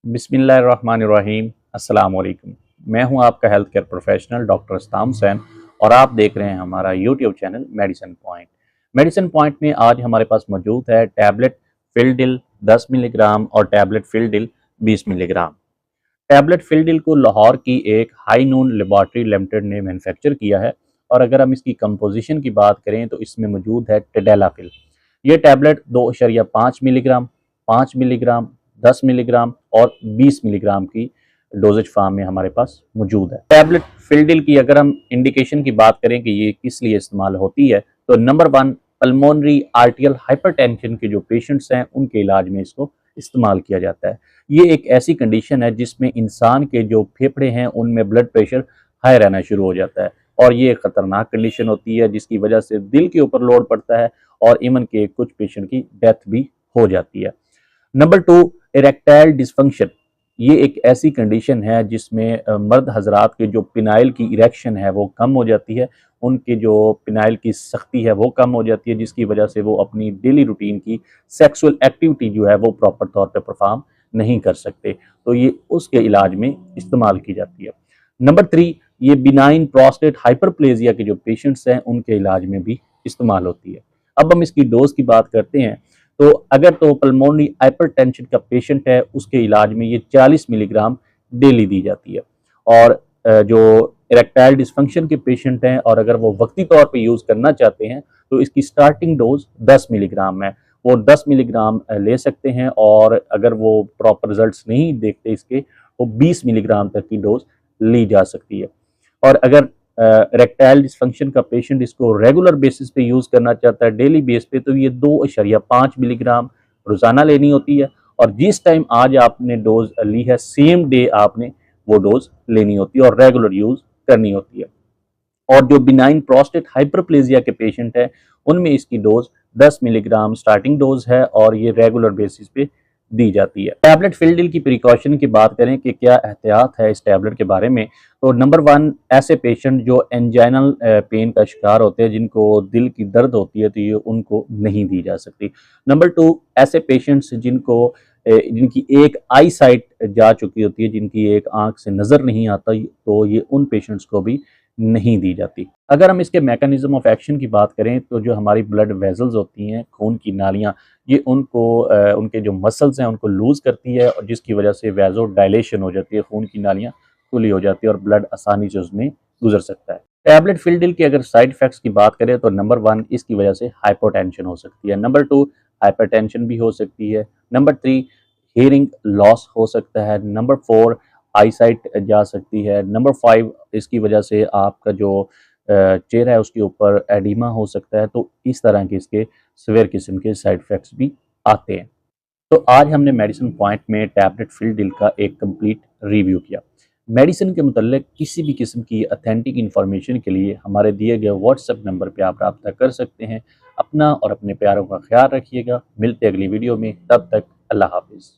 बिस्मिल्लाहिर्रहमानिर्रहीम। अस्सलाम वालेकुम। मैं हूं आपका health care professional doctor Astam Hussain और आप देख रहे हैं हमारा YouTube channel medicine point. Medicine point में आज हमारे पास मौजूद है टैबलेट फिल्डिल 10 मिलीग्राम और tablet Fildil 20 milligram. Tablet Fildil को लाहौर की एक हाई नून लेबॉर्ट्री लिमिटेड ने मैन्युफैक्चर किया है और अगर हम इसकी कंपोजिशन की बात करें तो इसमें मौजूद है टेडेलाफिल। ये टैबलेट 2.5 मिलीग्राम, 5 मिलीग्राम, 10 मिलीग्राम और 20 मिलीग्राम की डोजेज फार्म में हमारे पास मौजूद है। टैबलेट फिल्डिल की अगर हम इंडिकेशन की बात करें कि ये किस लिए इस्तेमाल होती है तो नंबर 1, पल्मोनरी आर्टियल हाइपरटेंशन के जो पेशेंट्स हैं उनके इलाज में इसको इस्तेमाल किया जाता है। ये एक ऐसी कंडीशन है जिसमें इंसान के जो फेफड़े हैं उनमें ब्लड प्रेशर हाई रहना शुरू हो जाता है और ये एक खतरनाक कंडीशन होती है जिसकी वजह से दिल के ऊपर लोड पड़ता है और इवन के कुछ पेशेंट की डेथ भी हो जाती है। Number 2, erectile dysfunction. ये एक ऐसी कंडीशन है जिसमें मर्द हजरात के जो पिनाइल की इरेक्शन है वो कम हो जाती है, उनके जो पिनाइल की सख्ती है वो कम हो जाती है जिसकी वजह से वो अपनी डेली रूटीन की सेक्सुअल एक्टिविटी जो है वो प्रॉपर तौर पे परफॉर्म नहीं कर सकते, तो ये उसके इलाज में इस्तेमाल की जाती है। नंबर 3, ये बिनाइन प्रोस्टेट हाइपरप्लेजिया के जो पेशेंट्स हैं उनके इलाज में भी इस्तेमाल होती है। अब हम इसकी डोज की बात करते हैं तो अगर तो पल्मोनरी हाइपरटेंशन का पेशेंट है उसके इलाज में ये 40 मिलीग्राम डेली दी जाती है और जो इरेक्टाइल डिसफंक्शन के पेशेंट हैं और अगर वो वक्ती तौर पे यूज़ करना चाहते हैं तो इसकी स्टार्टिंग डोज 10 मिलीग्राम है, वो 10 मिलीग्राम ले सकते हैं और अगर वो प्रॉपर रिजल्ट्स नहीं देखते इसके वो 20 मिलीग्राम तक की डोज ली जा सकती है। और अगर इरेक्टाइल डिसफंक्शन का पेशेंट इसको रेगुलर बेसिस पे यूज़ करना चाहता है डेली बेस पे तो ये 2.5 मिलीग्राम रोज़ाना लेनी होती है और जिस टाइम आज आपने डोज ली है सेम डे आपने वो डोज लेनी होती है और रेगुलर यूज़ करनी होती है। और जो बिनाइन प्रोस्टेट हाइपरप्लेजिया के पेशेंट हैं उनमें इसकी डोज 10 मिलीग्राम स्टार्टिंग डोज है और ये रेगुलर बेसिस पे दी जाती है। टैबलेट फिल्डिल की प्रिकॉशन की बात करें कि क्या एहतियात है इस टैबलेट के बारे में तो नंबर 1, ऐसे पेशेंट जो एंजाइनल पेन का शिकार होते हैं जिनको दिल की दर्द होती है तो ये उनको नहीं दी जा सकती। नंबर 2, ऐसे पेशेंट्स जिनकी एक आई साइट जा चुकी होती है, जिनकी एक आंख से नज़र नहीं आता तो ये उन पेशेंट्स को भी नहीं दी जाती। अगर हम इसके मैकेनिज्म ऑफ एक्शन की बात करें तो जो हमारी ब्लड वेजल्स होती हैं, खून की नालियाँ, ये उनके जो मसल्स हैं उनको लूज़ करती है और जिसकी वजह से वैज़ो डायलेशन हो जाती है, खून की नालियाँ खुली हो जाती है और ब्लड आसानी से उसमें गुजर सकता है। टैबलेट फिल्डिल की अगर साइड इफेक्ट्स की बात करें तो नंबर 1, इसकी वजह से हाइपोटेंशन हो सकती है। नंबर 2, हाइपरटेंशन भी हो सकती है। नंबर 3, हियरिंग लॉस हो सकता है। नंबर 4, आई साइट जा सकती है। नंबर 5, इसकी वजह से आपका जो चेहरा है उसके ऊपर एडिमा हो सकता है। तो इस तरह के इसके सीवियर किस्म के साइड इफेक्ट्स भी आते हैं। तो आज हमने मेडिसिन पॉइंट में टैबलेट फिल्डिल का एक कंप्लीट रिव्यू किया। मेडिसिन के मुतल्लिक किसी भी किस्म की अथेंटिक इन्फॉर्मेशन के लिए हमारे दिए गए व्हाट्सएप नंबर पर आप रब्ता कर सकते हैं। अपना और अपने प्यारों का ख्याल रखिएगा। मिलते अगली वीडियो में, तब तक अल्लाह हाफिज़।